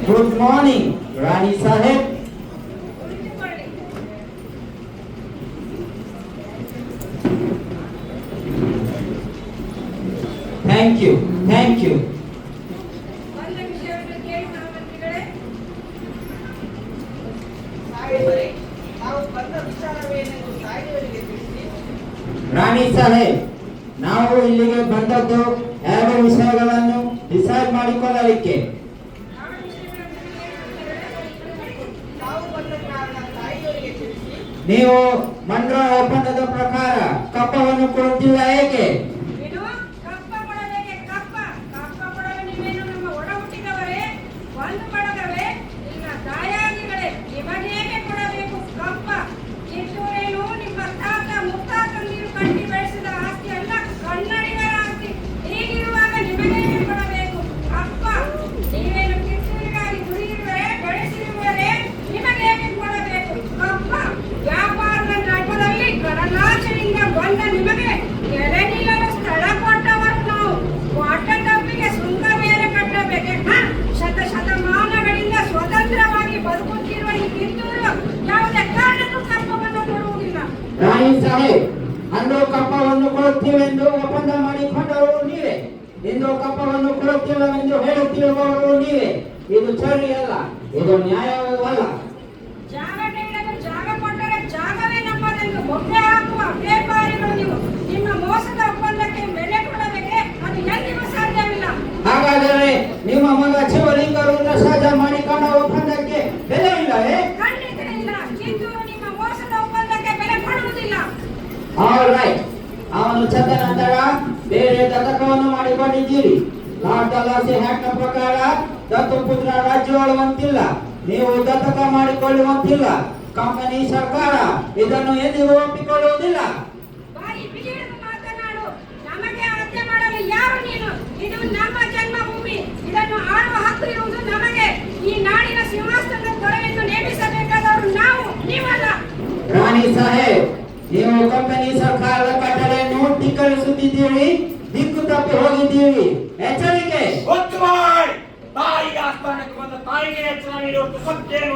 Good morning, Rani Sahib. Thank you, thank you. ರಾಣಿ ಸಾಹೇಬ್, ನಾವು ಇಲ್ಲಿಗೆ ಬಂದದ್ದು ಎರಡು ವಿಷಯಗಳನ್ನು ಡಿಸೈಡ್ ಮಾಡಿಕೊಳ್ಳಲಿಕ್ಕೆ. ನೀವು ಮಂಡ್ರ ಒಪ್ಪಂದದ ಪ್ರಕಾರ ಕಪ್ಪವನ್ನು ಕೊಡುತ್ತಿಲ್ಲ ಏಕೆ? ರಾಣಿ ಸಾಹೇಬ್, ಅಂದು ಕಪ್ಪವನ್ನು ಕೊಡುತ್ತೀವೆಂದು ಒಪ್ಪಂದ ಮಾಡಿಕೊಂಡವರು ನೀವೇ, ಇಂದು ಕಪ್ಪವನ್ನು ಕೊಡುತ್ತಿಲ್ಲವೆಂದು ಹೇಳುತ್ತಿರುವವರು ನೀವೇ. ಇದು ಸರಿಯಲ್ಲ, ಇದು ನ್ಯಾಯವಲ್ಲ. ಜಾಗ ಕೊಟ್ಟರೆ ಜಾಗವೇ ನಮ್ಮದೆಂದು ಬೊಬ್ಬೆ ಹಾಕುವ ವ್ಯಾಪಾರಿಗಳು ನೀವು. ನಿಮ್ಮ ಮೋಸದ ಒಪ್ಪಂದಕ್ಕೆ ಬೆಲೆ ಕೊಡಬೇಕೆ? ಅದು ಎಂದಿಗೂ ಸಾಧ್ಯವಿಲ್ಲ. ಹಾಗಾದರೆ ನಿಮ್ಮ ಮಗ ಶಿವಲಿಂಗರು ಸಹಜ ಮಾಡಿಕೊಂಡ ಒಪ್ಪಂದಕ್ಕೆ ಬೆಲೆ ಇಲ್ಲವೇ? ಖಂಡಿತ ಇಲ್ಲ. ಕಿತ್ತೂರು ನಿಮ್ಮ ಮೋಸದ ಒಪ್ಪಂದಕ್ಕೆ ಬೆಲೆ ಕೊಡುವುದಿಲ್ಲ. ಆಲ್ ರೈಟ್, ಅವನು ಚಂದ ನಂತರ ಬೇರೆ ದತ್ತಕವನ್ನು ಮಾಡಿಕೊಂಡಿದ್ದೀರಿ. ಲಾರ್ಡ್ ದಲಾಸಿ ಹ್ಯಾಕ್ಟ್ ಪ್ರಕಾರ ದತ್ತುಪುತ್ರ ರಾಜ್ಯ ಆಳುವಂತಿಲ್ಲ, ನೀವು ದತ್ತಕ ಮಾಡಿಕೊಳ್ಳುವಂತಿಲ್ಲ. ಕಂಪನಿ ಸರ್ಕಾರ ಇದನ್ನು ಎಂದಿಗೂ ಒಪ್ಪಿಕೊಳ್ಳುವುದಿಲ್ಲ. ಬಾಯಿ ಬಿಗಿದು ಮಾತನಾಡು. ನಮಗೆ ಹತ್ಯೆ ಮಾಡಲು ಯಾರು ನೀನು? ಇದು ನಮ್ಮ ಜನ್ಮಭೂಮಿ, ಇದನ್ನು ಆಳುವ ಹಕ್ಕು ಇರುವುದು ನಮಗೆ. ಈ ನಾಡಿನ ಸಿಂಹಾಸನದ ದೊರೆಯನ್ನು ನೇಮಿಸಬೇಕಾದವರು ನಾವು, ನೀವಲ್ಲ. ರಾಣಿ ಸಾಹೇಬ್, ನೀವು ಕಂಪನಿ ಸರ್ಕಾರದ ಕಟ್ಟಳೆಯನ್ನು ಧಿಕ್ಕರಿಸುತ್ತಿದ್ದೀರಿ, ದಿಕ್ಕು ತಪ್ಪಿ ಹೋಗಿದ್ದೀರಿ. ಎಚ್ಚರಿಕೆ. ತಾಯಿಗೆ ಆಸ್ಥಾನಕ್ಕೆ ಬಂದ ತಾಯಿಗೆ ಎಚ್ಚರ ನೀಡುವ ಸತ್ಯೇನು?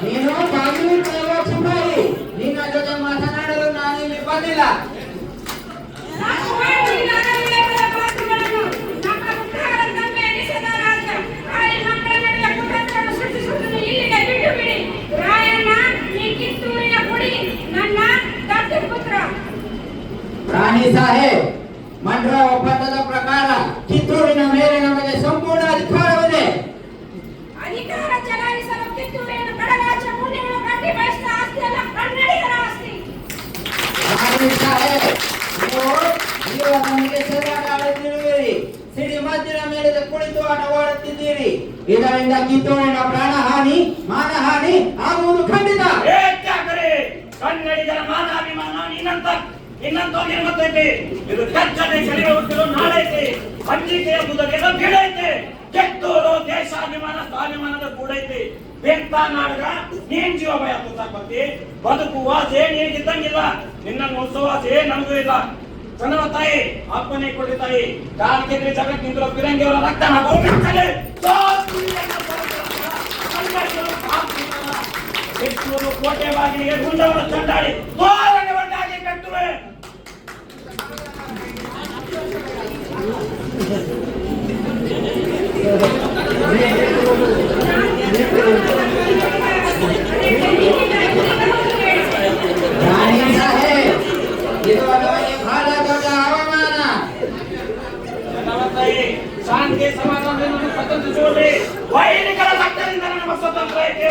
ನೀನು ಬಾಗಿಲು ತೆರೆಯುವ ಚುಮ್ಮಾರಿ. ನಿನ್ನ ಜೊತೆ ಮಾತನಾಡಲು ನಾನು ಇಲ್ಲಿ ಬಂದಿಲ್ಲ. ರಾಣಿ ಸಾಹೇಬ್, ಮಂಡ್ರ ಒಪ್ಪಂದದ ಪ್ರಕಾರ ಕಿತ್ತೂರಿನ ಮೇಲೆ ನಮಗೆ ಸಂಪೂರ್ಣ ಅಧಿಕಾರವಿದೆ. ಅಧಿಕಾರ ಚಲಾಯಿಸಲು ಕಿತ್ತೂರಿನ ಕಡಲಾಚೆ ಮುಂದಿನ ಕಟ್ಟಿ ಬಯಸಿದ ಆಸ್ತಿ ಅಲ್ಲ, ಕನ್ನಡಿಗರ ಆಸ್ತಿ. ರಾಣಿ ಸಾಹೇಬ್, ನೀವು ನಮಗೆ ಸರಿಯಾಗಿ ಆಡುತ್ತಿರುವಿರಿ. ಸಿಡಿ ಮದ್ದಿನ ಮೇಲೆ ಕುಳಿತು ಆಟವಾಡುತ್ತಿದ್ದೀರಿ. ಇದರಿಂದ ಕಿತ್ತೂರಿನ ಪ್ರಾಣಹಾನಿ, ಮಾನಹಾನಿ ಆಗುವುದು ಖಂಡಿತ. ಕನ್ನಡಿಗರ ಮಾನಾಭಿಮಾನ ಇನ್ನಂತೋಗಿ ಮತ್ತೈತಿ. ಇದು ಕಚ್ಚನೆ ಶರೀರ ಹುಟ್ಟಿರೋ ನಾಡೈತಿ. ಹಂಚಿಕೆ ಎಂಬುದಕ್ಕೆ ಗಿಡೈತಿ. ಕಿತ್ತೂರು ದೇಶಾಭಿಮಾನ ಸ್ವಾಭಿಮಾನದ ಕೂಡೈತಿ. ಬೆಂತ ನಾಡಗ ನೀನ್ ಜೀವ ಭಯ ತುತ್ತಾಪತ್ತಿ ಬದುಕುವ ನೀಗಿದ್ದಂಗಿಲ್ಲ. ನಿನ್ನನ್ನು ಉತ್ಸವಾಸೆ ನಮಗೂ ಇಲ್ಲ. ಚಂದ್ರ ತಾಯಿ ಅಪ್ಪನೇ ಕೊಡಿ ತಾಯಿ. ಕಾಲ್ಕೆದ್ರಿ ಜಗತ್ತಿಂದ್ರು ಫಿರಂಗಿ ಅವರ ರಕ್ತ ಕಿತ್ತೂರು ಕೋಟೆ ಬಾಗಿಲಿಗೆ ಗುಂಡವರು ಚಂಡಾಡಿ ತೋರಣೆ ಒಟ್ಟಾಗಿ ಕಟ್ಟುವೆ. ರಾಣಿ ಸಾಹೇಬ್, ಇದು ನಮಗೆ ಬಹಳ ದೊಡ್ಡ ಅವಮಾನ. ಶಾಂತಿ ಸಮಾಧಾನ ನೋಡ್ರಿ, ವೈರಿಗಳ ರಕ್ತದಿಂದ ನಮ್ಮ ಸ್ವತಂತ್ರ ಐತಿ.